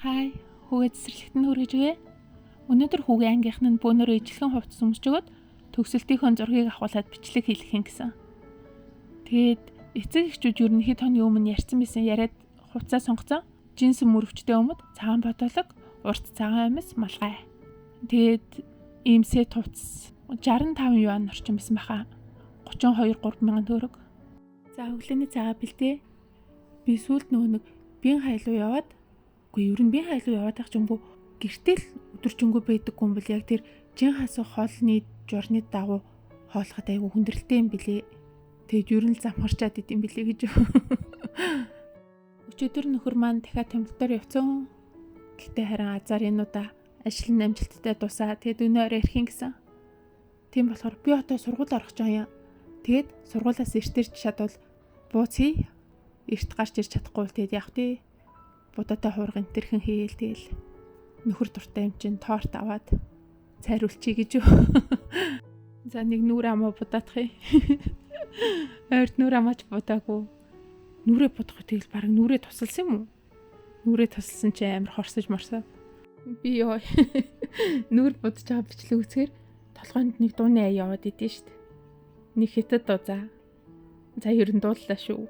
Хай, хүүгээ цэцэрлэгт нь хүргэж гээ. Өнөөдөр хүүгээ ангийнх нь бөөнөрөө ижлэгэн хувцас өмсөж өгöd төгсөлтийнхөө зургийг авахуулаад бичлэг хийлгэх гэсэн. Тэгээд эцэг эхчүүд ерөнхийд тооны өмнө ярьсан байсан яриад хувцас сонгоцсон. Жинсэн мөрөвчтэй өмд, цагаан ботолог, урт цагаан амис, малгай. Тэгээд ийм сет хувцас 65 юан орчим байсан баха. 32-3 мянган төгрөг. За өглөөний цагаа бэлдээ. Би сүүлд нэг биен хайлуу яваад үгүй ер нь биен хайлуу яваад байх юмгүй гэртэл өдөржингөө байдаггүй юм бол яг тэр жин хасуу хоолны журны дагуу хоолоход айгүй хүндрэлтэй юм билээ. Тэгээд ер нь замхарчаад идэм билээ гэж. Өчигдөр нөхөр маань дахиад томилтоор явцсан. Гэтэ харин азар энуудаа ажил нь амжилттай дусаа. Тэгээд өнөөр ярих гэсэн. Тийм болохоор би одоо сургууль орох гэж байна. Тэгээд сургуулиас эртэрч чадвал бууцъя. Эрт гарч ирч чадахгүй бол тэгээд явах тий. Будаатай хуургын тэрхэн хийгээл тэгэл нөхөр дуртай юм чинь торт аваад цайруулчихъя гэж юу. За нэг нүр амаа будаах юм. Ойрт нүр амаач будаагүй. Нүрээ будах тэгэл баг нүрээ тусалсан юм уу? Нүрээ тусалсан чи амар хорсож морсоо. Би ёо. Нүр будаж байгаа бичлэг үзэхээр толгойд нэг дууны ая яваад идэв штт. Нэг хятад дуу за. За ер нь дууллаа шүү.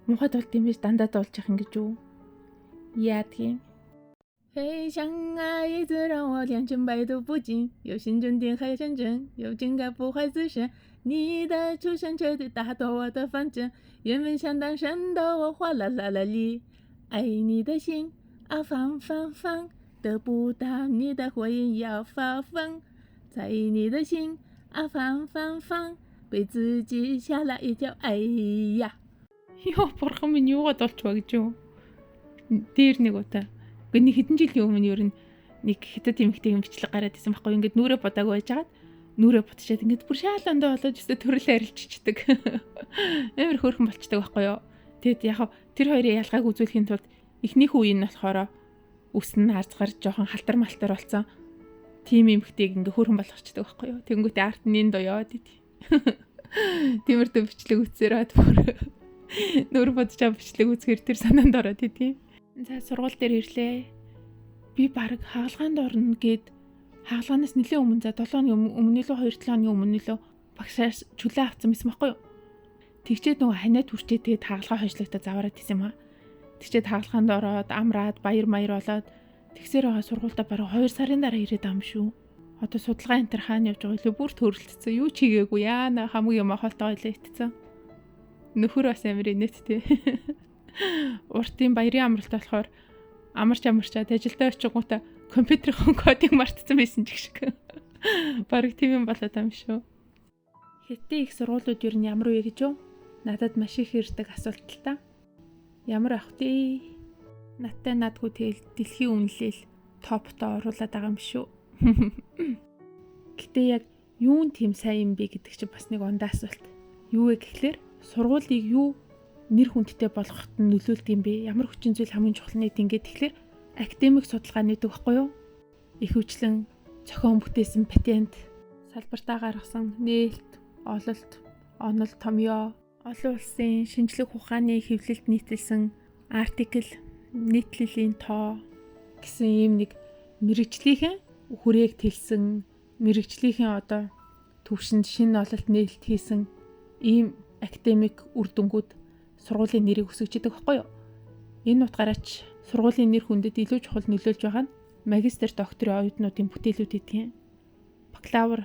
Мухад болт юм биш дандаа дуулж явах ингэж юу? Яадгийн 非常爱一直让我两千百度不尽，有心针点还深圳，有情感不还自身。你的出现绝对打动我的反正，缘分相当深的我哗啦啦啦哩，爱你的心啊放放放，得不到你的回应要发疯，在意你的心啊放放放，被自己吓了一跳，哎呀，ёо бурхан минь юугаад болж ба гэж юу? Дээр нэг удаа. Гэхдээ нэг хэдэн жилийн өмнө ер нь нэг хятад эмэгтэй бичлэг гараад исэн байхгүй. Ингээд нүрээ будааг байжгаад нүрээ бутчаад ингээд бүр шааландаа болоод өстө төрөл арилччихдаг. Амар хөөрхөн болчдаг байхгүй юу. Тэгэд яг тэр хоёрын ялгааг үзүүлэхийн тулд эхнийх үе нь болохоор үс нь хазгаар жоохон халтар малтар болсон. Тим эмэгтэйг ингээд хөөрхөн болгочдаг байхгүй юу. Тэнгүүтээ арт нь доо яваад идэв. Тиймэрхүү бичлэг үзсээрээ бүр нүр бодчаа бичлэг үзэхэр тэр санаанд ороод идэв. За сургууль дээр ирлээ. Би баг хаалгаанд орно гэд хаалганаас нэлээд өмнө за 7 хоногийн өмнө лөө 2-7 хоногийн өмнө лөө багшаас чөлөө авсан байсан байхгүй юу. Тэгчээд нөгөө ханиад хүрчээ тэгээд хаалгаа хойшлогтой заваараад исэн юм аа. Тэгчээд хаалгаанд ороод амраад баяр маяр болоод тэгсээр байгаа сургуультай бараг 2 сарын дараа ирээд ам шүү. Одоо судалгаа энтер хаана явж байгаа вэ? Бүр төрөлтсөн. Юу ч хийгээгүй яана хамгийн юм хоолтой ойлоо итцэн. Нөхөр бас амар инээдтэй. Уртын баярын амралт болохоор амарчаад ажилдаа очингуудаа компьютерийн кодыг мартсан байсан ч гэх шиг. Бараг тийм юм болоод юм шүү. Хятадын их сургуулиуд юу нь ямар вэ гэж юу? Надад маш их ирдэг асуулт л та. Ямар ах вэ? Надтай наадгүй тэгэл дэлхийн үнэлэл топто оруулаад байгаа юм шүү. Гэтэ яг юун тийм сайн юм бэ гэдэг чинь бас нэг ондоо асуулт. Юу вэ гэхлээр сургуулийг юу нэр хүндтэй болгоход нь нөлөөлдөг юм бэ? Ямар хүчин зүйл хамгийн чухал нь ингээд тэгэхээр академик судалгаа нэгдэг байхгүй юу? Ихэвчлэн зохион бүтээсэн патент, салбартаа гаргасан нээлт, ололт, онол томьёо, олон улсын шинжлэх ухааны хэвлэлд нийтэлсэн артикл, нийтлэлийн тоо гэсэн ийм нэг мэрэгжлийнхэн хүрээг тэлсэн, мэрэгжлийнхэн одоо төвшөнд шинэ ололт нээлт хийсэн ийм академик үр дүнгууд сургуулийн нэрийг өсгөждөг байхгүй юу? Энэ утгаараач сургуулийн нэр хүндэд илүү чухал нөлөөлж байгаа нь магистр, докторийн оюутнуудын бүтээлүүд гэдгийг. Бакалавр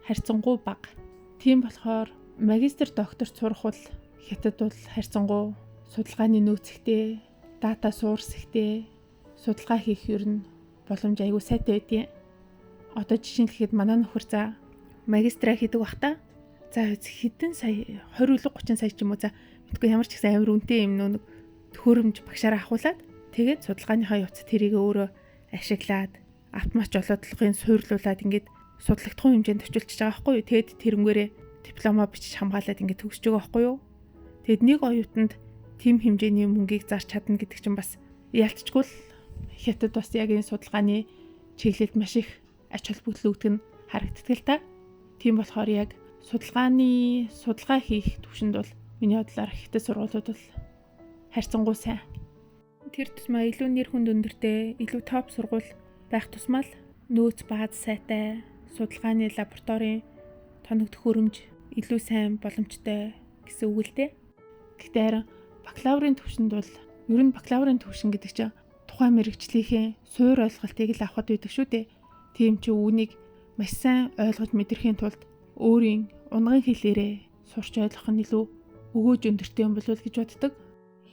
харьцангуй бага. Тийм болохоор магистр, докторт сурах бол хятад бол харьцангуй судалгааны нөөцтэй, дата суурс ихтэй, судалгаа хийх ер нь боломж аягүй сайтай байдیں۔ Одоо жишээлхэд манай нөхөр за магистра хийдэг бахта. За хэдэн сая 20 үлэг 30 сая ч юм уу за мэдгүй ямар ч ихсэн амар үнэтэй юм нэг төхөөрөмж багшаараа ахуулаад тэгээд судалгааныхаа явц тэрийг өөрөө ашиглаад автомат жолоодлогын суйрлуулад ингээд судлагдсан хэмжээнд очилчихж байгаа байхгүй юу. Тэгэд тэрнгээрээ диплома бичиж хамгаалаад ингээд төгсөж байгаа байхгүй юу. Тэгэд нэг оюутанд тэм хэмжээний мөнгийг зарч чадна гэдэг чинь бас яалтчгүй л хятад бас яг энэ судалгааны чиглэлд маш их ач холбогдол өгдөг нь харагддаг л та. Тийм болохоор яг судалгаа хийх төвшөнд бол миний бодлоор хятад сургуулиуд бол харьцангуй сайн. Тэр тусмаа илүү нэр хүнд өндөртэй, илүү топ сургууль байх тусмаа л нөөц бааз сайтай, судалгааны лабораторийн тоног төхөөрөмж илүү сайн боломжтой гэсэн үг л дээ. Гэхдээ харин бакалаврын түвшинд бол ер нь бакалаврын түвшин гэдэг чинь тухайн мэрэгжлийнхээ суур ойлголтыг л авахд байдаг шүү дээ. Тийм ч үүнийг маш сайн ойлгож мэдрэхийн тулд өөрийн унган хэлээрээ сурч ойлгох нь илүү өгөөж өндөртэй юм болов гэж боддог.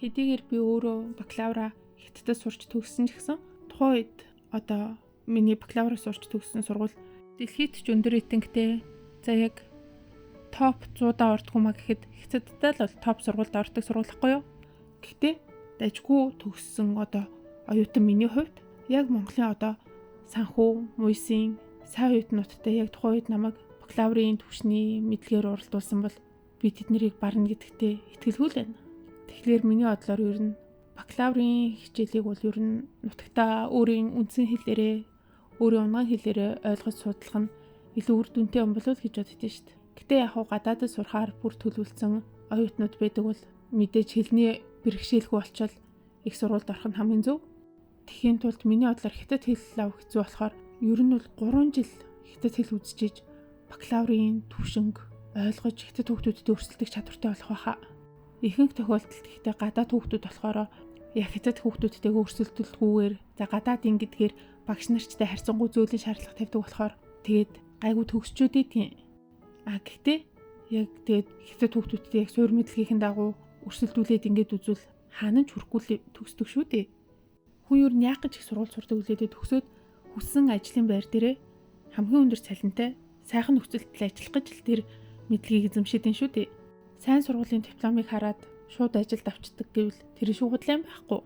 Хэдийгээр би өөрөө бакалавра Хятадд сурч төгссөн ч гэсэн тухайн үед одоо миний бакалавра сурч төгссөн сургууль дэлхийд ч өндөр рейтингтэй. За яг топ 100-аа ордгоо маа гэхэд Хятадтай л бол топ сургуульд ордог сургууль ахгүй юу? Гэхдээ дажгүй төгссөн одоо оюутан миний хувьд яг Монголын одоо санхүү, муйсын, сайн оюутнуудтай яг тухайн үед намайг бакалаврын түвшний мэдлэгээр уралдуулсан бол би тэднийг барна гэдэгтээ итгэлгүй л байна. Тэгэхээр миний бодлоор ер нь бакалаврын хичээлийг бол ер нь нутагтаа өөрийн үндсэн хэлээрээ, өөрийн унган хэлээрээ ойлгож судлах нь илүү үр дүнтэй юм болов уу гэж боддоо шүү дээ. Гэтэ яг гадаадд сурахаар бүр төлөвлөсөн оюутнууд байдаг бол мэдээж хэлний бэрхшээлгүй болчвол их сургуульд орох нь хамгийн зөв. Тэхийн тулд миний бодлоор хятад хэл авах хэцүү болохоор ер нь бол 3 жил хятад хэл үзчихэж бакалаврын түвшинг ойлгож хятад хүүхдүүдэд өрсөлдөх чадвартай болох байхаа. Ихэнх тохиолдолд гэхдээ гадаад хүүхдүүд болохоор яг хятад хүүхдүүдтэйгээ өрсөлдөлгүйгээр за гадаадын гэдгээр багш нарчтай харьцангуй зөөлөн шаардлага тавьдаг болохоор тэгээд гайгүй төгсчүүд ийм. Гэхдээ яг тэгээд хятад хүүхдүүдтэй яг суур мэдлэгийн дагуу өрсөлдүүлээд ингэж үзвэл хаана ч хүрэхгүй төгсдөг шүү дээ. Хүн юу нь яг гэж их сургууль сурдаг үлээдээ төгсөөд хүссэн ажлын байр дээрээ хамгийн өндөр цалинтай сайхан нөхцөлд ажиллах гэж л тэр мэдлэгийг эзэмшэдэн шүү дээ. Сайн сургуулийн дипломыг хараад шууд ажилд авчдаг гэвэл тэр шуугдлаа байхгүй.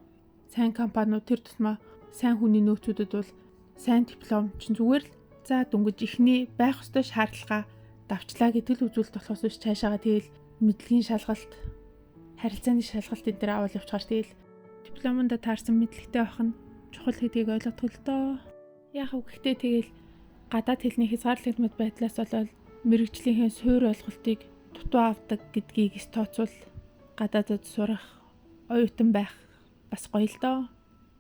Сайн компаниуд тэр тусмаа сайн хүний нөөцүүдэд бол сайн диплом чинь зүгээр л за дөнгөж ихний байх ёстой шаардлагаа давчлаа гэдэг л үзүүлэлт болохоос биш цаашаага тэгэл мэдлэгийн шалгалт, харилцааны шалгалт энэ төр авал явчихаар тэгэл дипломонда таарсан мэдлэгтэй авах нь чухал гэдгийг ойлгох л доо. Яг гэхдээ тэгэл гадаад хэлний хязгаарлагдмал байдлаас болоод мэрэгжлийнхээ суур ойлголтыг дутуу авдаг гэдгийг тооцвол гадаадд сурах оюутан байх бас гоё л доо.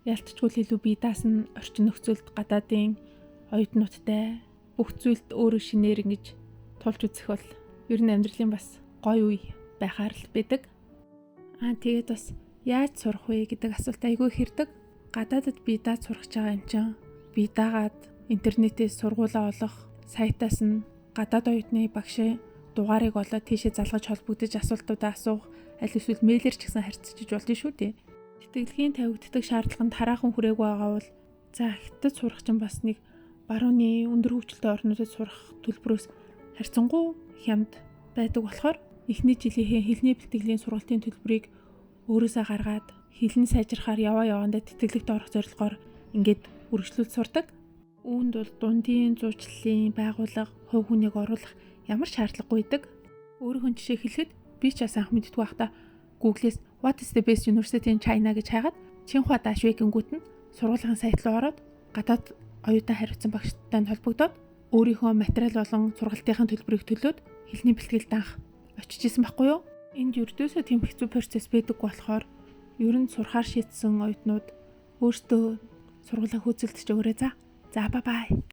Ялцчгүй илүү бие даасан орчин нөхцөлд гадаадын оюутнуудтай бүх зүйлд өөрөө шинээр ингэж тулж үзэх бол ер нь амьдралын бас гоё үе байхаар л байдаг. Тэгээд бас яаж сурах вэ гэдэг асуулт айгүй хэрдэг. Гадаадд бие даад сурах гэж байгаа юм чинь бие даагаад интернетээс сургуулаа олох, сайтаас нь гадаад оюутны багшийн дугаарыг олоод тийшээ залгаж холбогдож асуултуудаа асуух, аль эсвэл мэйлэр ч гэсэн харьцаж болно шүү дээ. Тэтгэлгийн тавигддаг шаардлаганд хараахан хүрээгүй байгаа бол за хятад сурах чинь бас нэг барууны өндөр хөгжилтэй орнуудад сурах төлбөрөөс харьцангуй хямд байдаг болохоор эхний жилийнхээ хэлний бэлтгэлийн сургалтын төлбөрийг өөрөөсөө гаргаад хэлний сайжрахаар яваандаа тэтгэлэгт орох зорилгоор ингээд үргэлжлүүлж сурдаг. Үүнд бол дундын зуучлалын байгууллага, хувь хүнийг оруулах ямар шаардлагагүй байдаг. Өөрийнхөө жишээ хэлэхэд би ч бас анх мэддэггүй байхдаа Google-с What is the best university in China гэж хайгаад Чинхуа даашвэ гингүүт нь сургуулийн сайт руу ороод гадаад оюутан хариуцсан багштай холбогдоод өөрийнхөө материал болон сургалтынхаа төлбөрийг төлөөд хэлний бэлтгэлд анх очиж исэн байхгүй юу? Энд ердөөсөө тийм хэцүү процесс байдаг болохоор ер нь сурахаар шийдсэн оюутнууд өөрсдөө сургуулаа хөөцөлдөж өгөөрэй за. За бай бай.